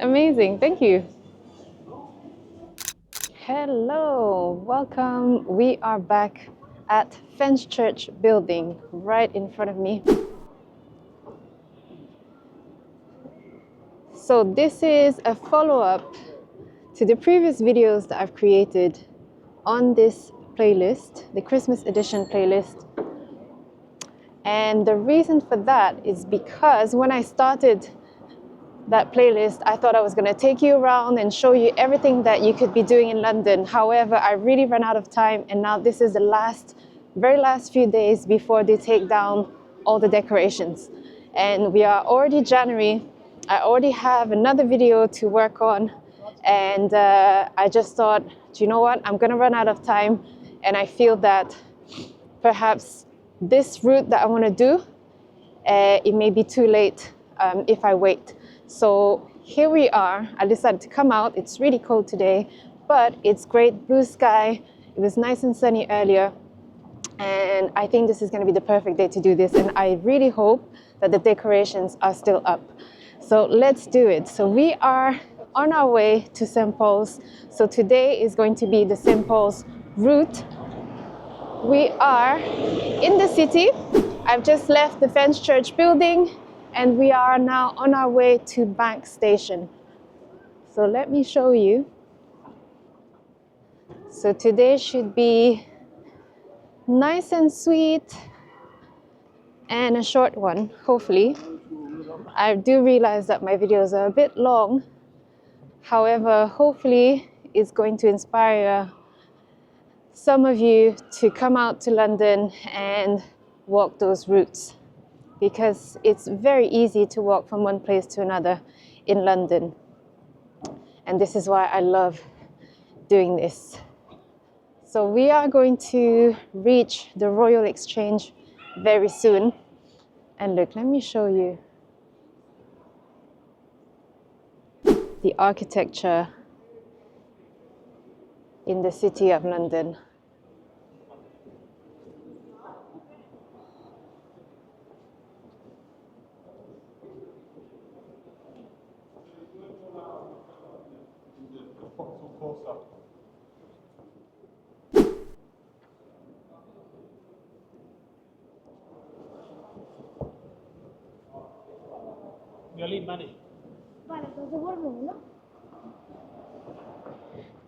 Amazing, thank you. Hello, welcome. We are back at Fenchurch Building, right in front of me. So this is a follow-up to the previous videos that I've created on this playlist, the Christmas edition playlist. And the reason for that is because when I started that playlist, I thought I was going to take you around and show you everything that you could be doing in London. However, I really ran out of time, and now this is the very last few days before they take down all the decorations. And we are already January. I already have another video to work on, and I just thought, do you know what? I'm going to run out of time, and I feel that perhaps this route that I want to do, it may be too late if I wait. So here we are. I decided to come out. It's really cold today, but it's great blue sky. It was nice and sunny earlier, and I think this is going to be the perfect day to do this, and I really hope that the decorations are still up. So let's do it. So we are on our way to St. Paul's. So today is going to be the St. Paul's route. We are in the city. I've just left the Fenchurch Building, and we are now on our way to Bank Station. So let me show you. So today should be nice and sweet and a short one, hopefully. I do realize that my videos are a bit long. However, hopefully it's going to inspire some of you to come out to London and walk those routes, because it's very easy to walk from one place to another in London. And this is why I love doing this. So we are going to reach the Royal Exchange very soon. And look, let me show you the architecture in the city of London.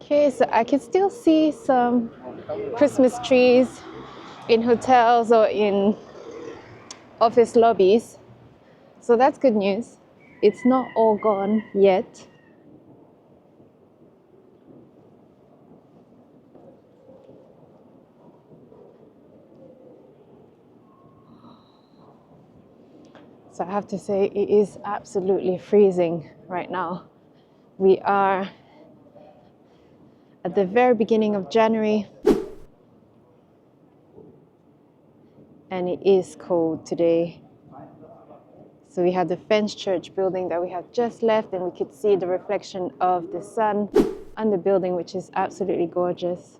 Okay, so I can still see some Christmas trees in hotels or in office lobbies. So that's good news. It's not all gone yet. So I have to say, it is absolutely freezing right now. We are at the very beginning of January, and it is cold today. So we have the Fenchurch Building that we have just left, and we could see the reflection of the sun on the building, which is absolutely gorgeous.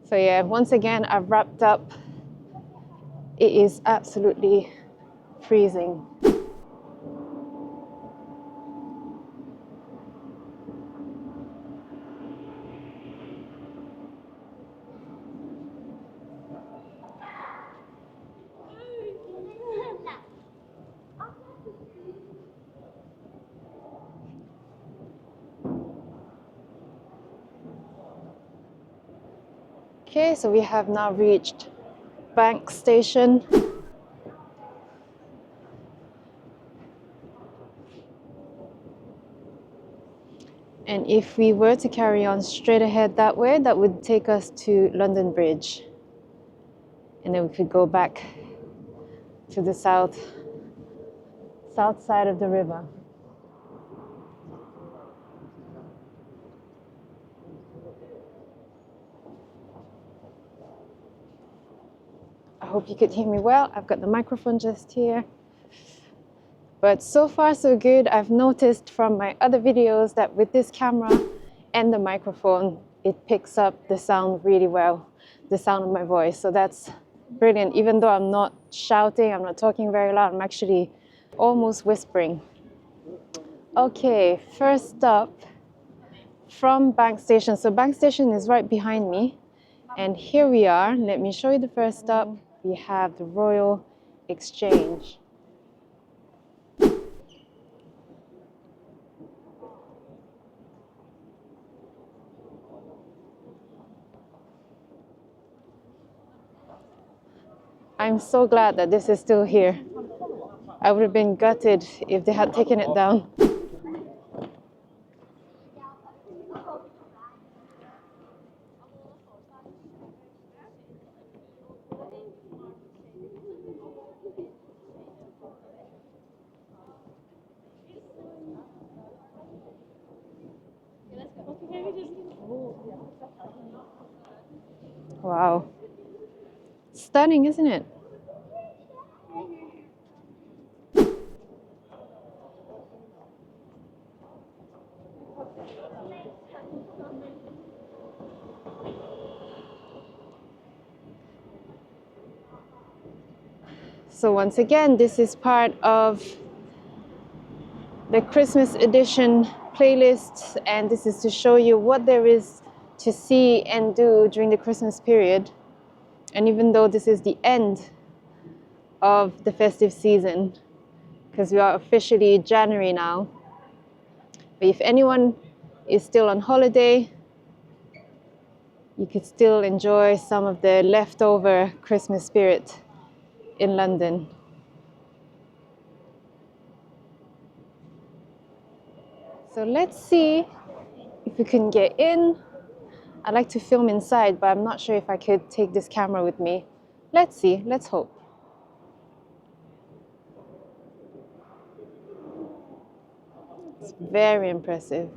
So yeah, once again, I've wrapped up. It is absolutely freezing. Okay, so we have now reached Bank Station. And if we were to carry on straight ahead that way, that would take us to London Bridge. And then we could go back to the south side of the river. hope you could hear me well. I've got the microphone just here. But so far so good. I've noticed from my other videos that with this camera and the microphone, it picks up the sound really well, the sound of my voice. So that's brilliant. Even though I'm not shouting, I'm not talking very loud, I'm actually almost whispering. Okay, first up, from Bank Station. So Bank Station is right behind me. And here we are. Let me show you the first stop. We have the Royal Exchange. I'm so glad that this is still here. I would have been gutted if they had taken it down. Wow. Stunning, isn't it? So once again, this is part of the Christmas edition playlist, and this is to show you what there is to see and do during the Christmas period. And even though this is the end of the festive season, because we are officially January now, but if anyone is still on holiday, you could still enjoy some of the leftover Christmas spirit in London. So let's see if we can get in. I'd like to film inside, but I'm not sure if I could take this camera with me. Let's see, let's hope. It's very impressive.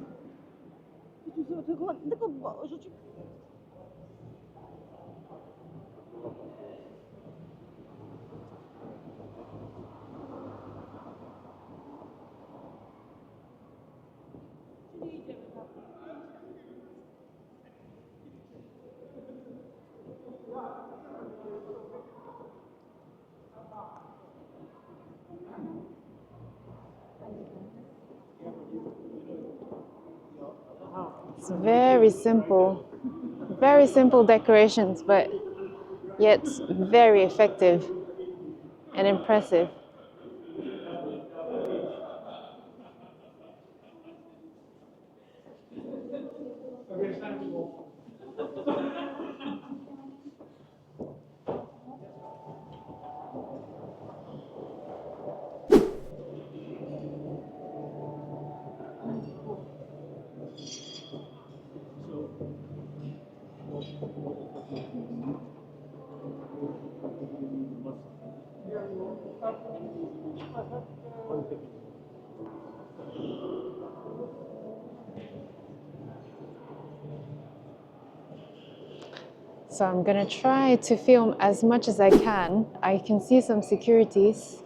It's very simple decorations, but yet very effective and impressive. So I'm gonna try to film as much as I can. I can see some securities.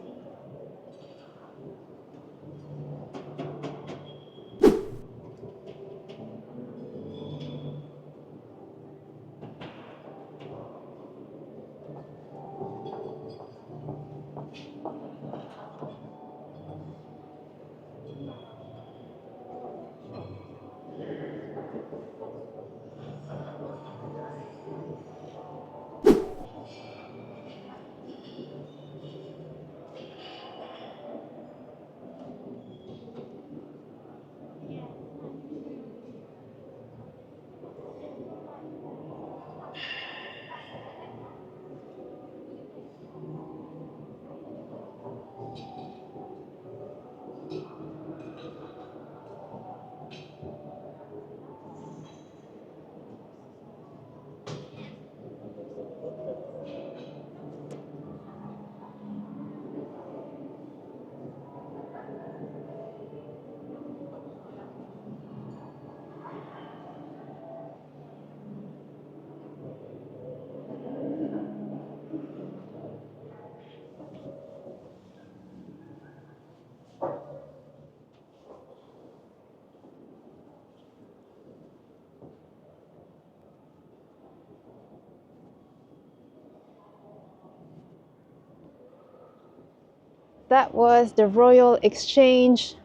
that was the Royal Exchange,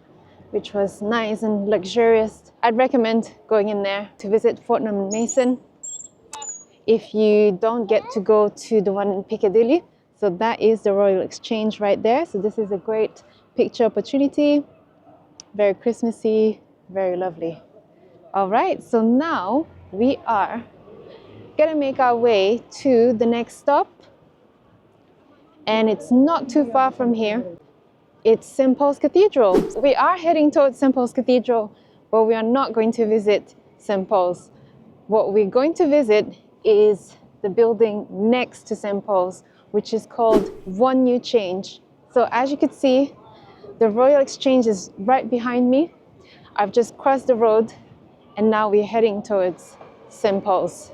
which was nice and luxurious. I'd recommend going in there to visit Fortnum and Mason if you don't get to go to the one in Piccadilly. So that is the Royal Exchange right there. So this is a great picture opportunity. Very Christmassy, very lovely. All right, so now we are gonna make our way to the next stop. And it's not too far from here. It's St. Paul's Cathedral. We are heading towards St. Paul's Cathedral, but we are not going to visit St. Paul's. What we're going to visit is the building next to St. Paul's, which is called One New Change. So as you can see, the Royal Exchange is right behind me. I've just crossed the road and now we're heading towards St. Paul's.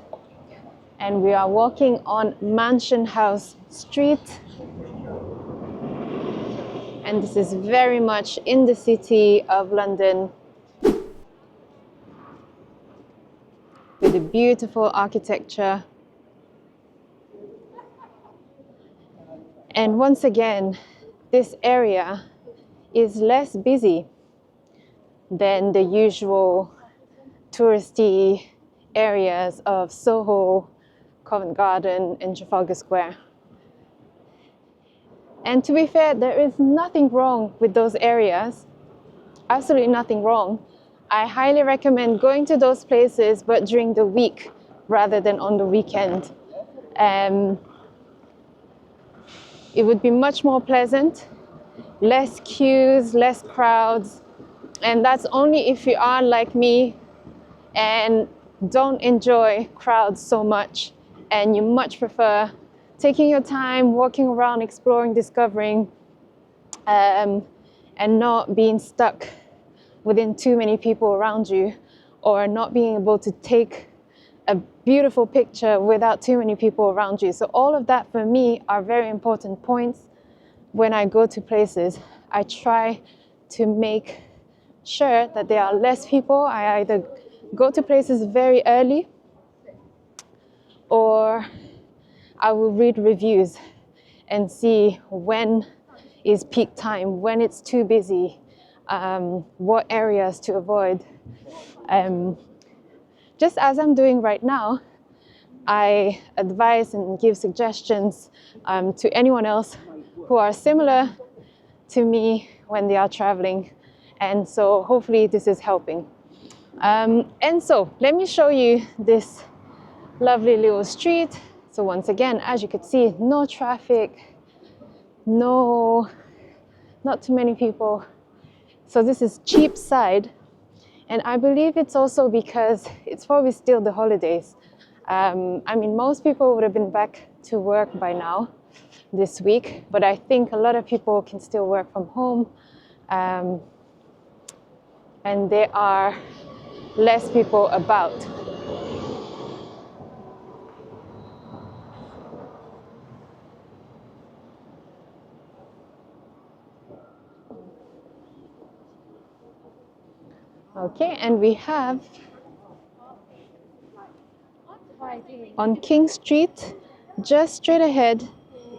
And we are walking on Mansion House Street. And this is very much in the city of London with the beautiful architecture. And once again, this area is less busy than the usual touristy areas of Soho, Covent Garden, and Trafalgar Square. And to be fair, there is nothing wrong with those areas, absolutely nothing wrong. I highly recommend going to those places, but during the week rather than on the weekend. It would be much more pleasant, less queues, less crowds, and that's only if you are like me and don't enjoy crowds so much and you much prefer taking your time, walking around, exploring, discovering, and not being stuck within too many people around you, or not being able to take a beautiful picture without too many people around you. So all of that for me are very important points. When I go to places, I try to make sure that there are less people. I either go to places very early or I will read reviews and see when is peak time, when it's too busy, what areas to avoid. Just as I'm doing right now, I advise and give suggestions to anyone else who are similar to me when they are traveling. And so hopefully this is helping. And so let me show you this lovely little street. So once again, as you could see, no traffic, not too many people. So this is Cheapside. And I believe it's also because it's probably still the holidays. I mean, most people would have been back to work by now this week, but I think a lot of people can still work from home. And there are less people about. Okay, and we have on King Street, just straight ahead,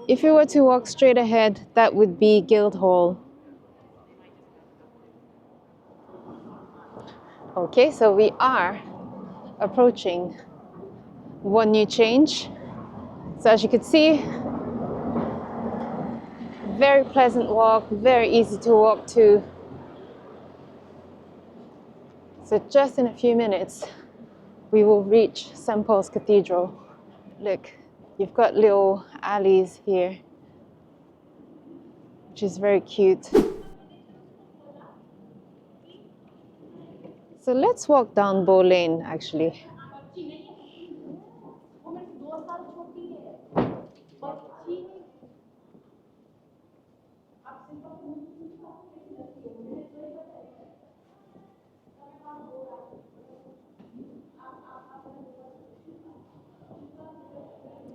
if you were to walk straight ahead, that would be Guildhall. Okay, so we are approaching One New Change. So as you can see, very pleasant walk, very easy to walk to. So just in a few minutes, we will reach St. Paul's Cathedral. Look, you've got little alleys here, which is very cute. So let's walk down Bow Lane, actually.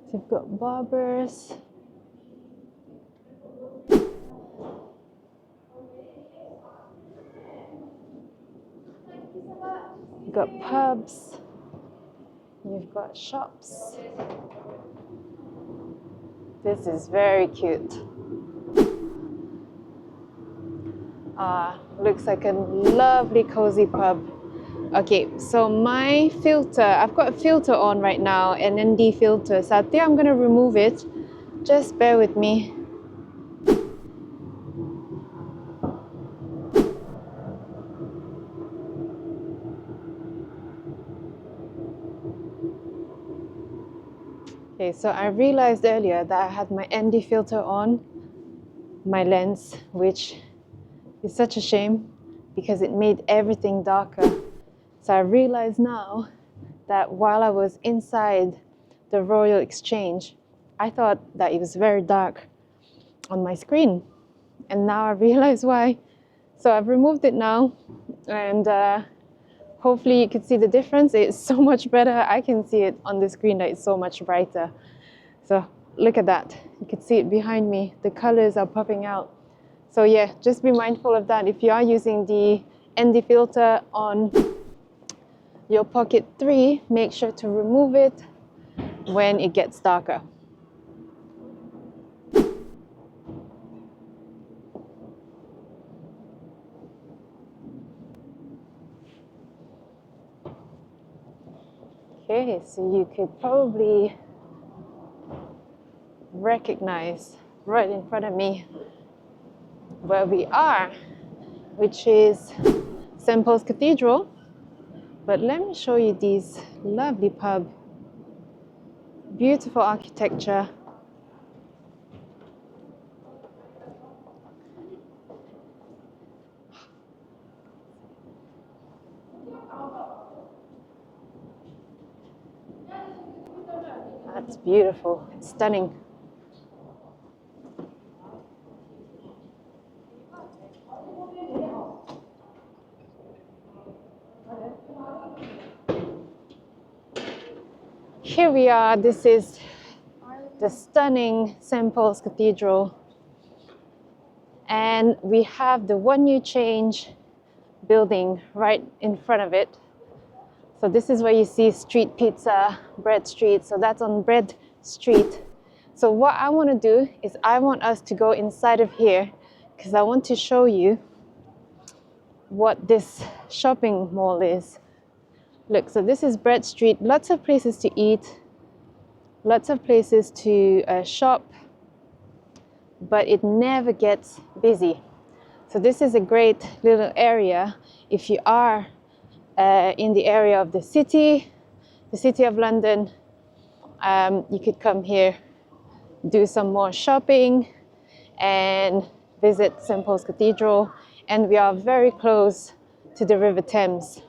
So you've got barbers. You've got pubs. You've got shops. This is very cute. Looks like a lovely cozy pub. Okay, so my filter, I've got a filter on right now, an ND filter, so I think I'm gonna remove it. Just bear with me. Okay, so I realized earlier that I had my ND filter on my lens, which is such a shame because it made everything darker. So I realize now that while I was inside the Royal Exchange, I thought that it was very dark on my screen. And now I realize why. So I've removed it now, and hopefully you can see the difference. It's so much better. I can see it on the screen that it's so much brighter. So look at that. You can see it behind me. The colors are popping out. So yeah, just be mindful of that. If you are using the ND filter on your Pocket 3, make sure to remove it when it gets darker. Okay, so you could probably recognize right in front of me where we are, which is St. Paul's Cathedral. But let me show you these lovely pub, beautiful architecture. That's beautiful, it's stunning. Here we are, this is the stunning St. Paul's Cathedral. And we have the One New Change building right in front of it. So this is where you see street pizza, Bread Street. So that's on Bread Street. So what I want to do is I want us to go inside of here because I want to show you what this shopping mall is. Look, so this is Bread Street. Lots of places to eat, lots of places to shop, but it never gets busy. So this is a great little area if you are in the area of the city of London. You could come here, do some more shopping, and visit St. Paul's Cathedral. And we are very close to the River Thames.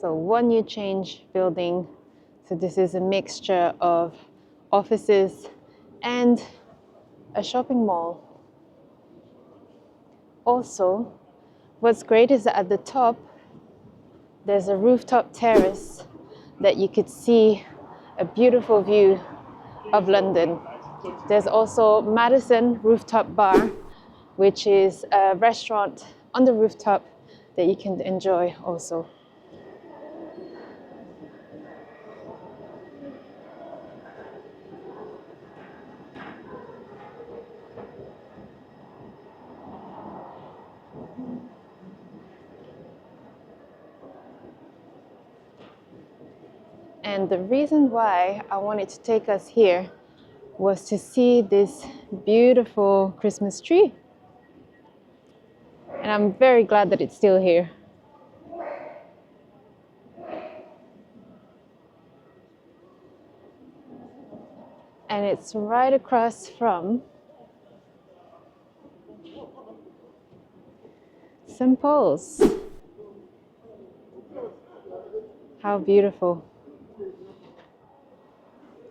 So One New Change building. So this is a mixture of offices and a shopping mall. Also, what's great is that at the top, there's a rooftop terrace that you could see a beautiful view of London. There's also Madison Rooftop Bar, which is a restaurant on the rooftop that you can enjoy also. And the reason why I wanted to take us here was to see this beautiful Christmas tree. And I'm very glad that it's still here. And it's right across from St. Paul's. How beautiful.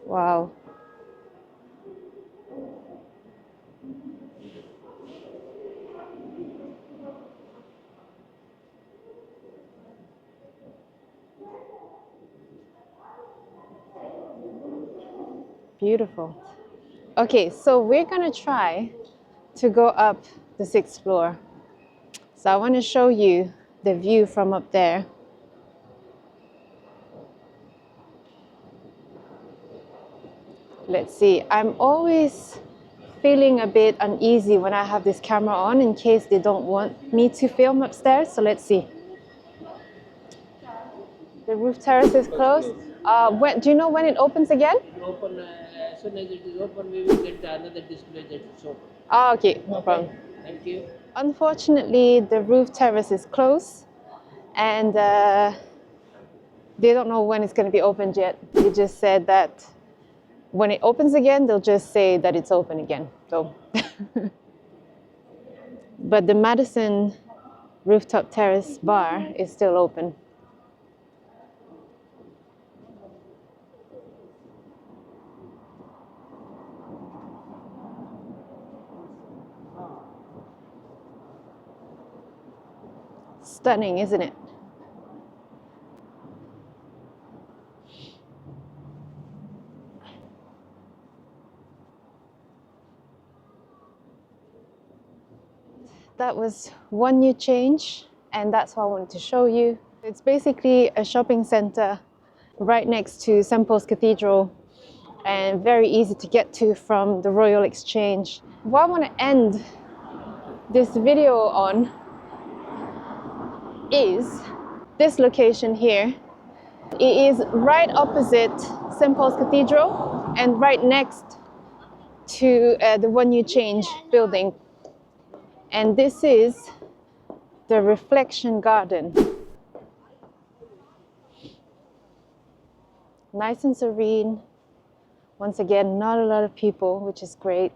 Wow. Beautiful. Okay, so we're gonna try to go up the 6th floor. So I want to show you the view from up there. Let's see. I'm always feeling a bit uneasy when I have this camera on in case they don't want me to film upstairs. So let's see. The roof terrace is closed. Do you know when it opens again? Open as soon as it is open, we will get another display that it's open. Okay, no problem. Thank you. Unfortunately, the roof terrace is closed, and they don't know when it's going to be opened yet. They just said that when it opens again, they'll just say that it's open again. So, but the Madison rooftop terrace bar is still open. Stunning, isn't it? That was one new change, and that's what I wanted to show you. It's basically a shopping center right next to St. Paul's Cathedral, and very easy to get to from the Royal Exchange. What I want to end this video on is this location here. It is right opposite St. Paul's Cathedral and right next to the One New Change building. And this is the Reflection Garden. Nice and serene. Once again, not a lot of people, which is great.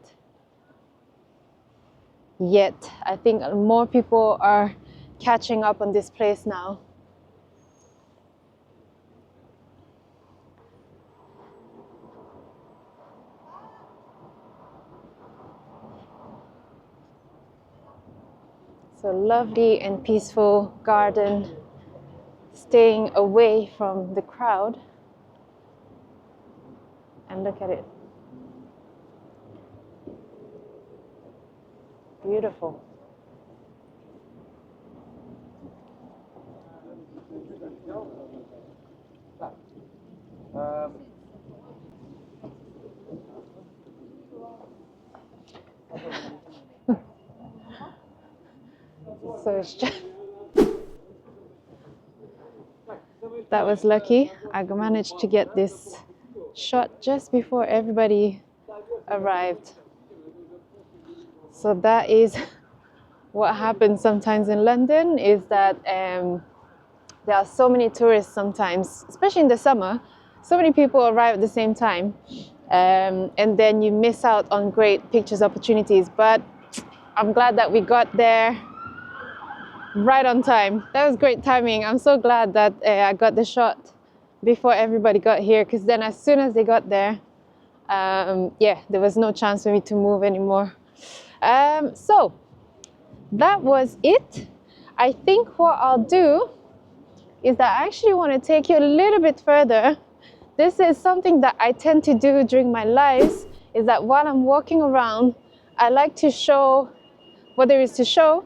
Yet, I think more people are catching up on this place now. So lovely and peaceful garden, staying away from the crowd. And look at it. Beautiful. So it's just, that was lucky. I managed to get this shot just before everybody arrived. So that is what happens sometimes in London, is that there are so many tourists sometimes, especially in the summer. So many people arrive at the same time, and then you miss out on great pictures opportunities. But I'm glad that we got there right on time. That was great timing. I'm so glad that I got the shot before everybody got here, because then as soon as they got there, yeah, there was no chance for me to move anymore. So that was it. I think what I'll do is that I actually want to take you a little bit further. This is something that I tend to do during my lives, is that while I'm walking around, I like to show what there is to show,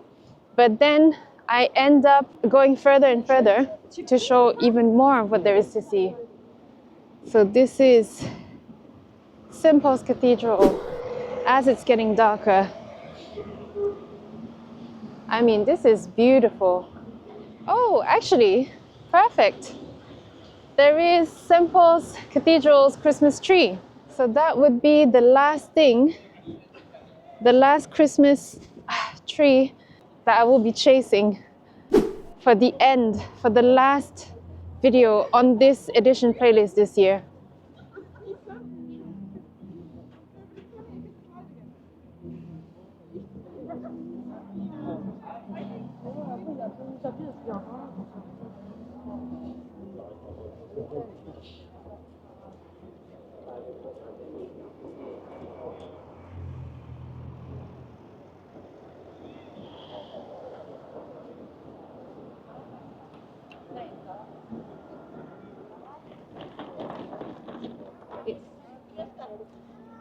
but then I end up going further and further to show even more of what there is to see. So this is St. Paul's Cathedral as it's getting darker. I mean, this is beautiful. Oh, actually, perfect. There is St. Paul's Cathedral's Christmas tree. So that would be the last thing, the last Christmas tree that I will be chasing for the end, for the last video on this edition playlist this year.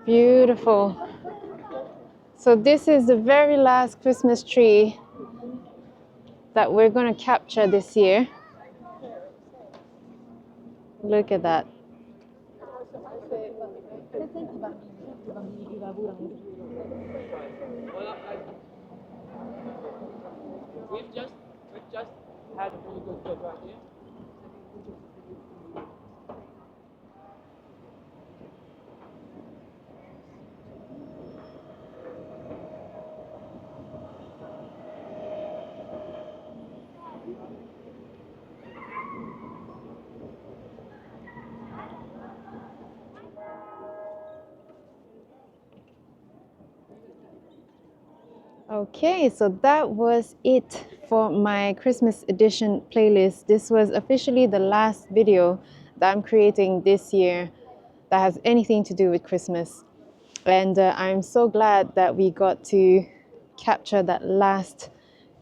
Beautiful. So this is the very last Christmas tree that we're going to capture this year. Look at that. We've just had a really good trip right here. Okay, so that was it for my Christmas edition playlist. This was officially the last video that I'm creating this year that has anything to do with Christmas. And I'm so glad that we got to capture that last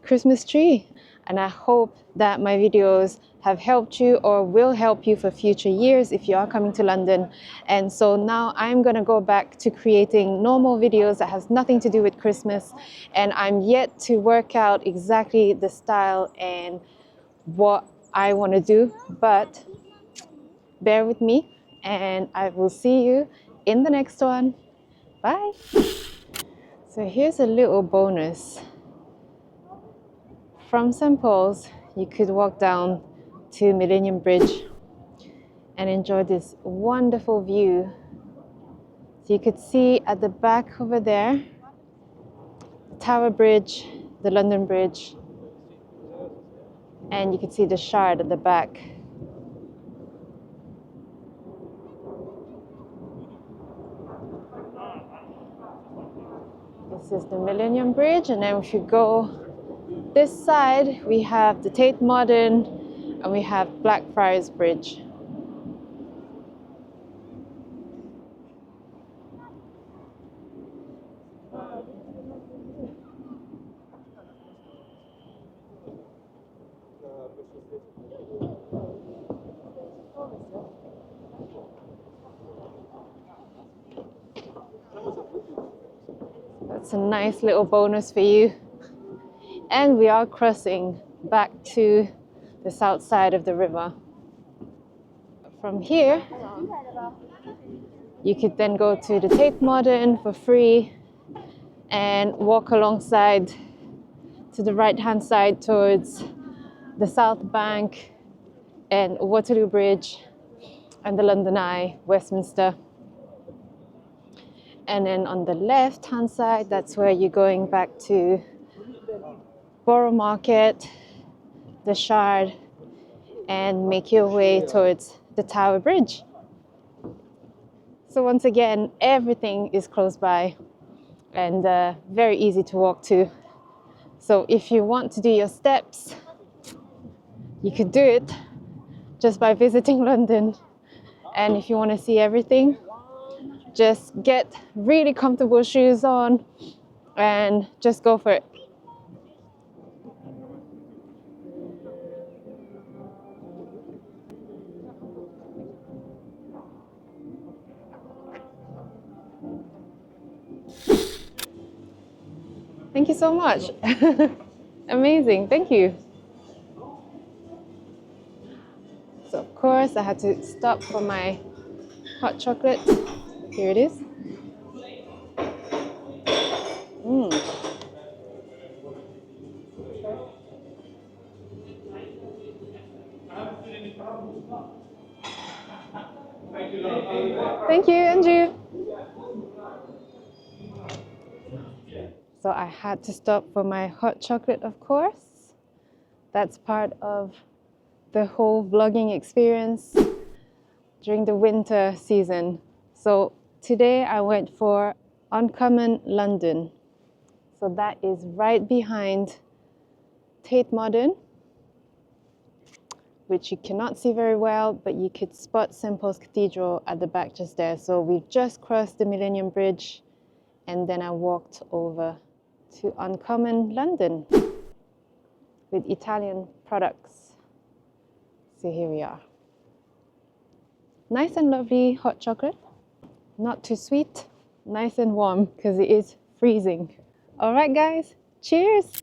Christmas tree. And I hope that my videos have helped you or will help you for future years if you are coming to London. And so now I'm gonna go back to creating normal videos that has nothing to do with Christmas. And I'm yet to work out exactly the style and what I want to do, but bear with me and I will see you in the next one. Bye. So here's a little bonus. From St. Paul's, you could walk down to Millennium Bridge and enjoy this wonderful view. So you could see at the back over there, Tower Bridge, the London Bridge, and you could see the Shard at the back. This is the Millennium Bridge, and then if you go this side, we have the Tate Modern, and we have Blackfriars Bridge. That's a nice little bonus for you. And we are crossing back to the south side of the river. From here, you could then go to the Tate Modern for free and walk alongside to the right-hand side towards the South Bank and Waterloo Bridge and the London Eye, Westminster. And then on the left-hand side, that's where you're going back to Borough Market, the Shard, and make your way towards the Tower Bridge. So once again, everything is close by and very easy to walk to. So if you want to do your steps, you could do it just by visiting London. And if you want to see everything, just get really comfortable shoes on and just go for it. Thank you so much. Amazing, thank you. So of course I had to stop for my hot chocolate. Here it is. Thank you, Andrew. So I had to stop for my hot chocolate, of course. That's part of the whole vlogging experience during the winter season. So today I went for Uncommon London. So that is right behind Tate Modern, which you cannot see very well, but you could spot St. Paul's Cathedral at the back just there. So we've just crossed the Millennium Bridge, and then I walked over to Uncommon London with Italian products. So here we are. Nice and lovely hot chocolate, not too sweet, nice and warm because it is freezing. All right, guys, cheers.